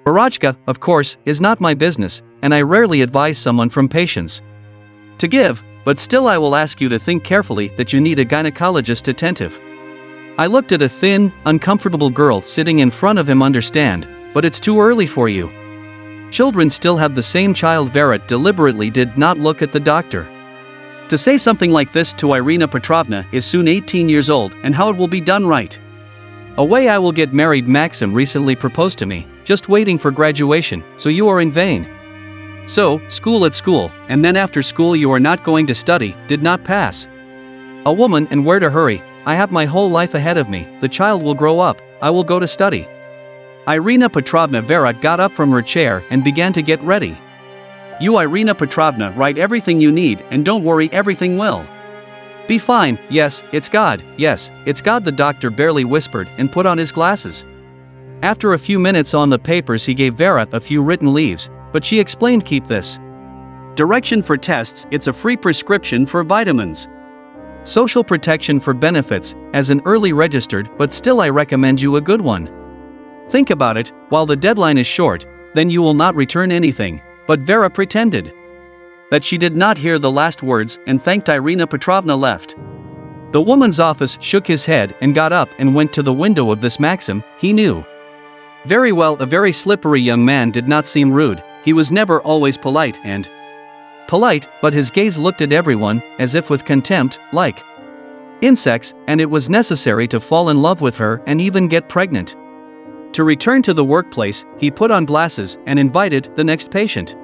Barachka, of course, is not my business, and I rarely advise someone from patients to give, but still I will ask you to think carefully that you need a gynecologist attentive. I looked at a thin, uncomfortable girl sitting in front of him. Understand, but it's too early for you. Children still have the same child. Vera deliberately did not look at the doctor. To say something like this to Irina Petrovna is soon 18 years old, and how it will be done right. Away I will get married. Maxim recently proposed to me, just waiting for graduation, so you are in vain. So, school at school, and then after school you are not going to study, did not pass. A woman, and where to hurry? I have my whole life ahead of me, the child will grow up, I will go to study. Irina Petrovna. Vera got up from her chair and began to get ready. You Irina Petrovna, write everything you need, and don't worry, everything will be fine. Yes, it's God, yes, it's God, the doctor barely whispered and put on his glasses. After a few minutes on the papers he gave Vera a few written leaves, but she explained, keep this. Direction for tests, it's a free prescription for vitamins. Social protection for benefits, as an early registered, but still I recommend you a good one. Think about it, while the deadline is short, then you will not return anything. But Vera pretended that she did not hear the last words and thanked Irina Petrovna left. The woman's office shook his head and got up and went to the window of this Maxim. He knew very well a very slippery young man did not seem rude, he was never always polite, but his gaze looked at everyone, as if with contempt, like insects, and it was necessary to fall in love with her and even get pregnant. To return to the workplace, he put on glasses and invited the next patient.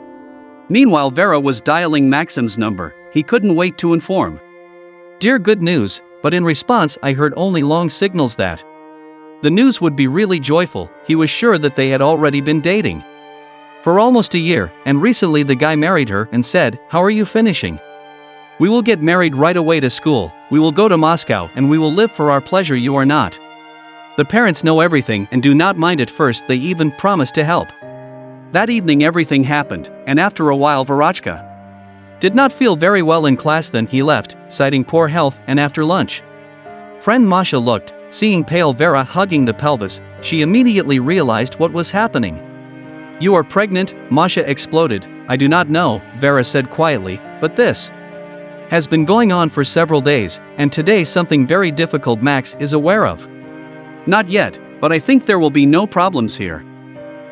Meanwhile Vera was dialing Maxim's number, he couldn't wait to inform. Dear, good news, but in response I heard only long signals that the news would be really joyful. He was sure that they had already been dating for almost a year, and recently the guy married her and said, how are you finishing? We will get married right away to school, we will go to Moscow and we will live for our pleasure. You are not. The parents know everything and do not mind at first, they even promised to help. That evening everything happened, and after a while Verachka did not feel very well in class, then he left, citing poor health, and after lunch, friend Masha looked, seeing pale Vera hugging the pelvis, she immediately realized what was happening. You are pregnant, Masha exploded. I do not know, Vera said quietly, but this has been going on for several days, and today something very difficult Max is aware of. Not yet, but I think there will be no problems here.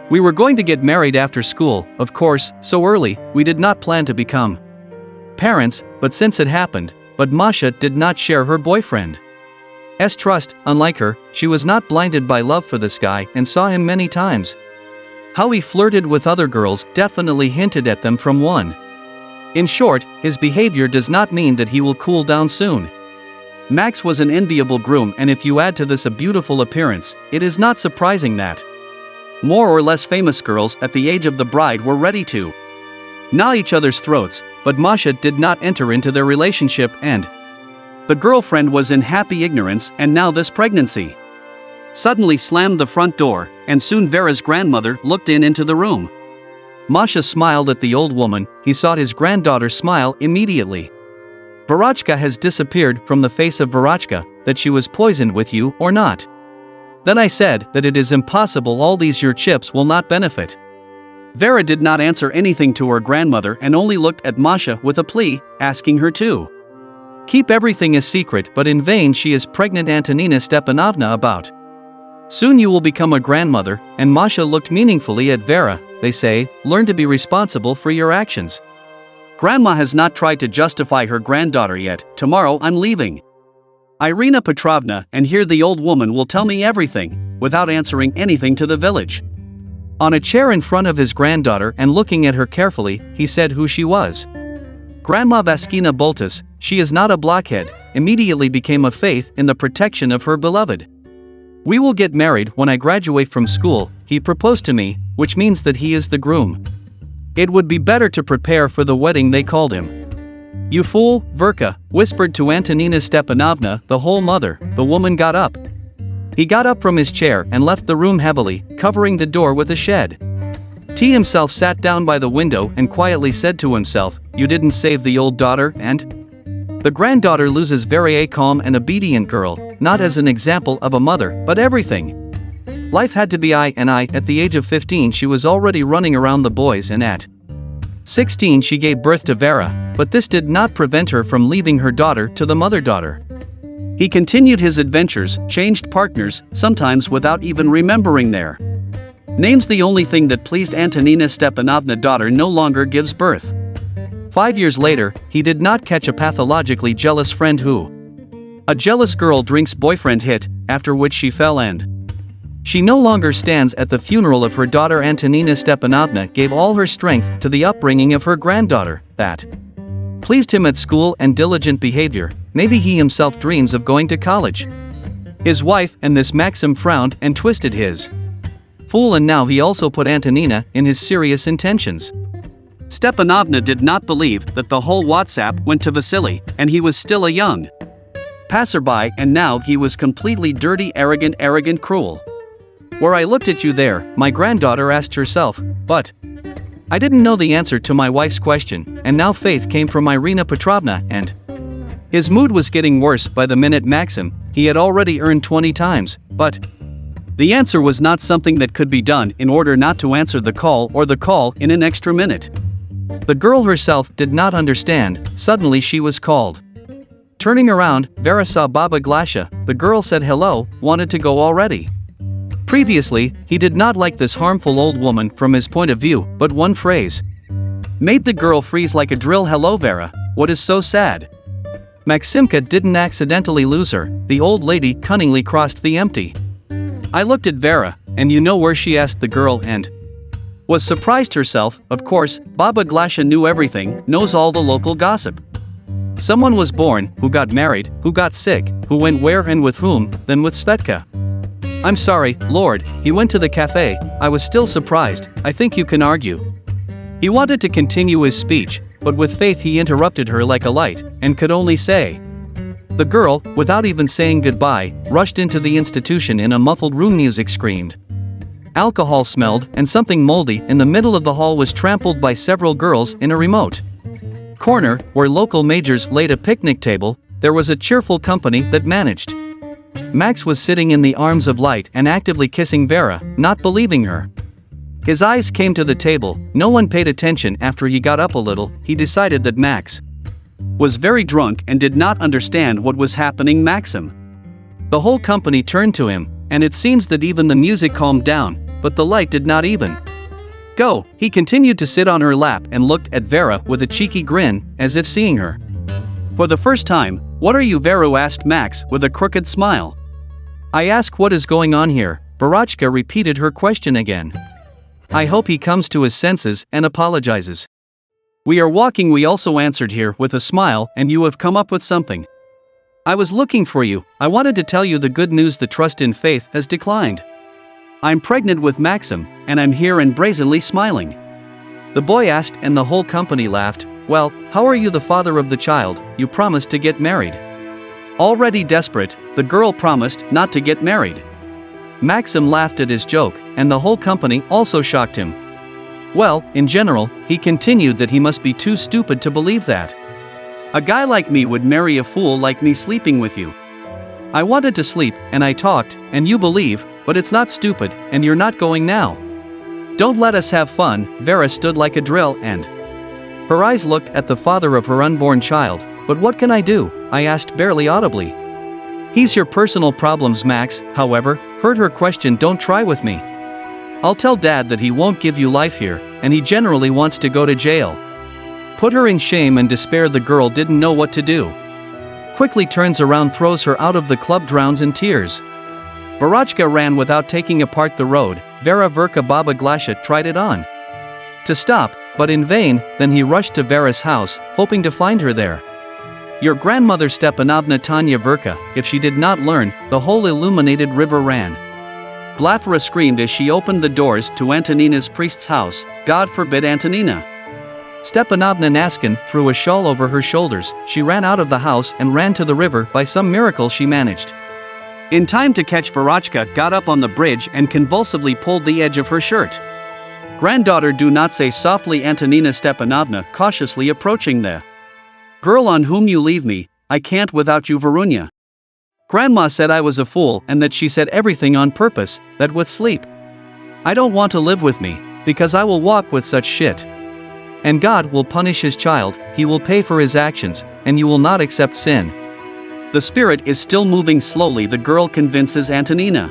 We were going to get married after school, of course, so early, we did not plan to become parents, but since it happened, but Masha did not share her boyfriend's trust. Unlike her, she was not blinded by love for this guy and saw him many times. How he flirted with other girls, definitely hinted at them from one. In short, his behavior does not mean that he will cool down soon. Max was an enviable groom, and if you add to this a beautiful appearance, it is not surprising that more or less famous girls at the age of the bride were ready to gnaw each other's throats, but Masha did not enter into their relationship, and the girlfriend was in happy ignorance, and now this pregnancy suddenly slammed the front door, and soon Vera's grandmother looked into the room. Masha smiled at the old woman, he saw his granddaughter smile immediately. Verachka has disappeared from the face of Verachka, that she was poisoned with you or not. Then I said that it is impossible, all these your chips will not benefit. Vera did not answer anything to her grandmother and only looked at Masha with a plea, asking her to keep everything a secret, but in vain. She is pregnant, Antonina Stepanovna, about soon you will become a grandmother, and Masha looked meaningfully at Vera. They say, learn to be responsible for your actions. Grandma has not tried to justify her granddaughter yet. Tomorrow I'm leaving Irina Petrovna, and here the old woman will tell me everything, without answering anything to the village. On a chair in front of his granddaughter and looking at her carefully, he said who she was. Grandma Vaskina Boltus, she is not a blockhead, immediately became a faith in the protection of her beloved. We will get married when I graduate from school, he proposed to me, which means that he is the groom. It would be better to prepare for the wedding, they called him. You fool, Verka, whispered to Antonina Stepanovna, the whole mother. The woman got up. He got up from his chair and left the room heavily, covering the door with a shed. T himself sat down by the window and quietly said to himself, you didn't save the old daughter, and the granddaughter loses very a calm and obedient girl, not as an example of a mother, but everything. Life had to be at the age of 15 she was already running around the boys, and at 16 she gave birth to Vera, but this did not prevent her from leaving her daughter to the mother-daughter. He continued his adventures, changed partners, sometimes without even remembering their names. The only thing that pleased Antonina Stepanovna, daughter no longer gives birth. 5 years later, he did not catch a pathologically jealous friend who a jealous girl drinks boyfriend hit, after which she fell and she no longer stands at the funeral of her daughter. Antonina Stepanovna gave all her strength to the upbringing of her granddaughter, that pleased him at school and diligent behavior. Maybe he himself dreams of going to college. His wife and this Maxim frowned and twisted his fool, and now he also put Antonina in his serious intentions. Stepanovna did not believe that the whole WhatsApp went to Vasily, and he was still a young passerby, and now he was completely dirty, arrogant, cruel. Where I looked at you there, my granddaughter asked herself, but I didn't know the answer to my wife's question, and now faith came from Irina Petrovna, and his mood was getting worse by the minute. Maxim, he had already earned 20 times, but the answer was not something that could be done in order not to answer the call, or the call in an extra minute. The girl herself did not understand. Suddenly she was called. Turning around, Vera saw Baba Glasha. The girl said hello, wanted to go already. Previously, he did not like this harmful old woman from his point of view, but one phrase made the girl freeze like a drill. Hello Vera, what is so sad? Maximka didn't accidentally lose her. The old lady cunningly crossed the empty. I looked at Vera, and you know where she asked the girl, and was surprised herself. Of course, Baba Glasha knew everything, knows all the local gossip. Someone was born, who got married, who got sick, who went where and with whom, then with Svetka. I'm sorry, Lord, he went to the cafe. I was still surprised. I think you can argue. He wanted to continue his speech, but with faith he interrupted her like a light, and could only say. The girl, without even saying goodbye, rushed into the institution in a muffled room. Music screamed. Alcohol smelled, and something moldy in the middle of the hall was trampled by several girls. In a remote corner, where local majors laid a picnic table, there was a cheerful company that managed. Max was sitting in the arms of light and actively kissing Vera, not believing her. His eyes came to the table. No one paid attention. After he got up a little, he decided that Max was very drunk and did not understand what was happening. Maxim. The whole company turned to him, and it seems that even the music calmed down, but the light did not even go. He continued to sit on her lap and looked at Vera with a cheeky grin, as if seeing her for the first time. What are you, Vera asked Max with a crooked smile. I ask what is going on here. Barachka repeated her question again. I hope he comes to his senses and apologizes. We are walking, we also answered here with a smile, and you have come up with something. I was looking for you. I wanted to tell you the good news. The trust in faith has declined. I'm pregnant with Maxim, and I'm here and brazenly smiling. The boy asked, and the whole company laughed. Well, how are you the father of the child? You promised to get married. Already desperate, the girl promised not to get married. Maxim laughed at his joke, and the whole company also shocked him. Well, in general, he continued that he must be too stupid to believe that a guy like me would marry a fool like me. Sleeping with you. I wanted to sleep, and I talked, and you believe, but it's not stupid, and you're not going now. Don't let us have fun. Vera stood like a drill, and her eyes looked at the father of her unborn child. But what can I do? I asked barely audibly. He's your personal problems. Max, however, heard her question. Don't try with me. I'll tell Dad that he won't give you life here, and he generally wants to go to jail. Put her in shame and despair. The girl didn't know what to do. Quickly turns around, throws her out of the club, drowns in tears. Barachka ran without taking apart the road. Vera Verka Baba Glasha tried it on to stop, but in vain. Then he rushed to Vera's house, hoping to find her there. Your grandmother Stepanovna Tanya Verka, if she did not learn, the whole illuminated river ran. Glafira screamed as she opened the doors to Antonina's priest's house. God forbid, Antonina. Stepanovna Naskin threw a shawl over her shoulders. She ran out of the house and ran to the river. By some miracle she managed in time to catch Verachka, got up on the bridge and convulsively pulled the edge of her shirt. Granddaughter, do not say softly. Antonina Stepanovna cautiously approaching the girl. On whom you leave me? I can't without you, Verunya. Grandma said I was a fool and that she said everything on purpose, that with sleep. I don't want to live with me, because I will walk with such shit. And God will punish his child, he will pay for his actions, and you will not accept sin. The spirit is still moving slowly. The girl convinces Antonina.